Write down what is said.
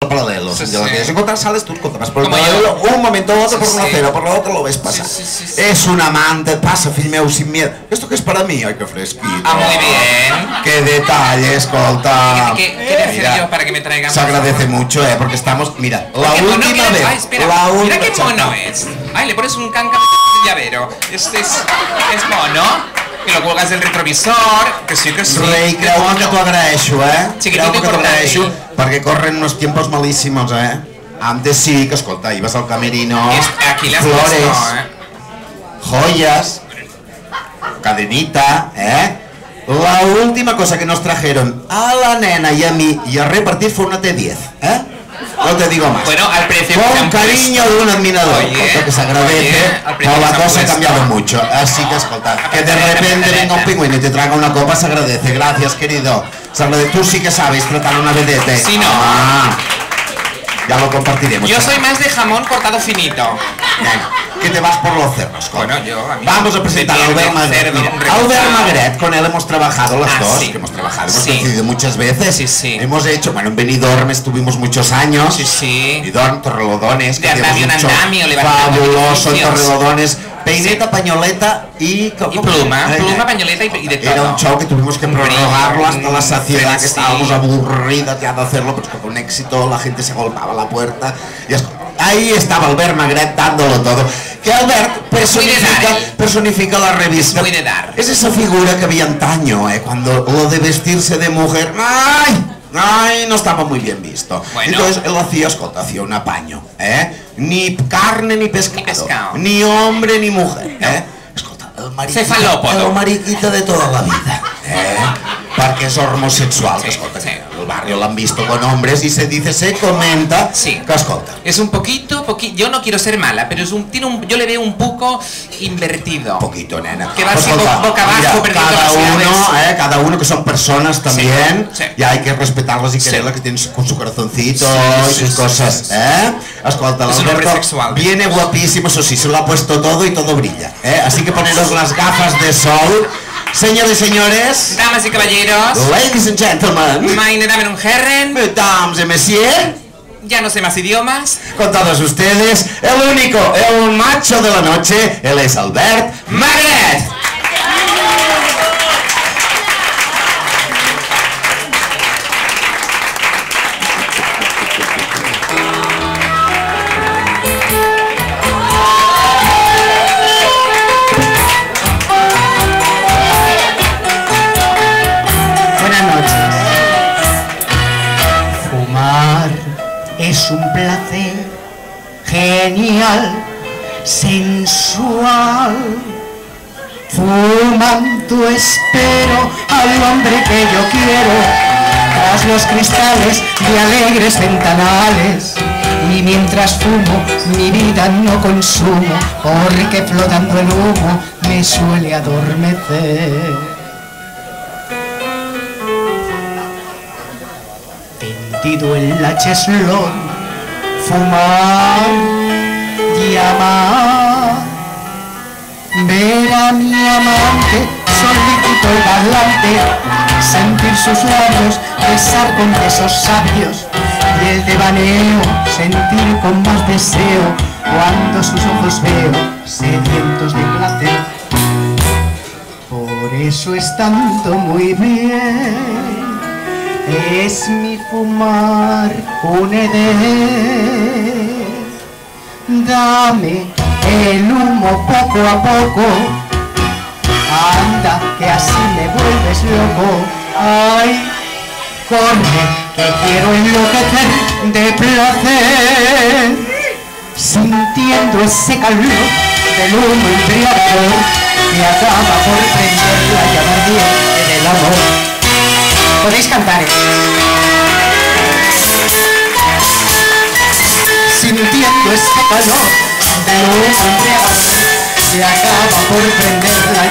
paralelo. Sí, De lo sí. que encontrar sales tú encontrarás por el Como paralelo, yo. un momento u otro Sí, por una sí. acera, por la otra lo ves pasar. Sí, sí, sí. Es un amante, pasa, fill meu, sin miedo. ¿Esto qué es para mí? Ay, qué fresquito. Ah, muy bien. Qué detalle, escolta. ¿Qué debe hacer Mira, yo para que me traigan? se agradece mucho, porque estamos, mira, la ¿Qué mono última que- vez. Ay, espera. La Mira última qué mono chapa. es. Ay, le pones un canca de llavero. Este es mono. Que lo cuelgas del retrovisor. Que sí, que sí. Rei, que creu-me que mono. t'ho agraeixo, Chiquitito Creu-me que t'ho importante. agraeixo, perquè corren unos tiempos malísimos, Antes sí, que escolta, ibas al camerino, Aquí le has flores, puesto, joyas, cadenita, La última cosa que nos trajeron a la nena y a mí y a repartir fue una T10, No te digo más. Bueno, al precio que se Con han cariño puesto. de un admirador, Oye, escolta, que se oye, agradece, al precio pero que la se han cosa ha puesto. cambiado mucho. Así que escolta, que de repente venga un pingüino y te traiga una copa, se agradece. Gracias, querido. Se agradece. Tú sí que sabes tratar una vedette. Sí, no. Ya lo compartiremos. Yo chaval. soy más de jamón cortado finito. Venga, que te vas por los cerros. coño. Bueno, yo, a mí Vamos a presentar a me Albert tiene Magret. cerdo, Mira, un recortado. Albert Magret, con él hemos trabajado las dos. Sí. Que hemos trabajado, hemos Sí. coincidido muchas veces. Sí, sí. Hemos hecho, bueno, en Benidorm estuvimos muchos años. Sí, sí. Benidorm, Torrelodones. De que hacíamos andamio en un show andamio, levantando fabuloso en edificios. Torrelodones. Peineta, pañoleta y... Y pluma, pañoleta y de todo. Era un show que tuvimos que prorrogarlo hasta la saciedad, que Sí. estábamos aburridas ya de hacerlo, pero es que con éxito la gente se golpeaba la puerta. Y ahí estaba Albert Magret dándolo todo. Que Albert personifica la revista. Muy de dar. Es esa figura que había antaño, cuando lo de vestirse de mujer. ¡Ay! No estaba muy bien visto. Bueno. Entonces él hacía un apaño, Ni carne ni pescado. Ni pescado. Ni hombre ni mujer, Escolta, Cefalópodo. el mariquita de toda la vida, Perquè és homosexual, que escolta, sí. el barrio l'han visto con hombres y se comenta, Sí. que escolta. Es un poquito, yo no quiero ser mala, pero yo le veo un poco invertido. Poquito, nena. Que va Pues, así escolta, boca abajo, mira, perdiendo cada las uno, llaves. cada uno que son personas también, sí. y hay que respetarlas y Sí. quererlas, que tienen con su corazoncito Sí, y sí, sus sí, cosas, sí, sí. Escolta, Es un hombre Alberto sexual. viene guapísimo, eso sí, se lo ha puesto todo y todo brilla, Así que poneros las gafas de sol. Señores y señores, Damas y caballeros, ladies and gentlemen, meine Damen und Herren, mesdames et messieurs, ya no sé más idiomas. con todos ustedes, el único, el macho de la noche, él es Albert Magret. Buenas noches. Fumar es un placer genial, sensual. Fumando espero al hombre que yo quiero, tras los cristales de alegres ventanales. Y mientras fumo, mi vida no consumo, porque flotando el humo me suele adormecer. Tendido en la cheslón, fumar y amar, ver a mi amante solícito y galante, sentir sus labios besar con besos sabios, y el devaneo sentir con más deseo cuando sus ojos veo sedientos de placer. Por eso estando muy bien es mi fumar un edén. Dame el humo poco a poco, anda que así me vuelves loco. Ay, corre que quiero enloquecer de placer, sintiendo ese calor del humo embriagador que acaba por prender la llama ardiente del amor. Podéis cantar, Sintiendo ese calor del humo embriagador que acaba por prender la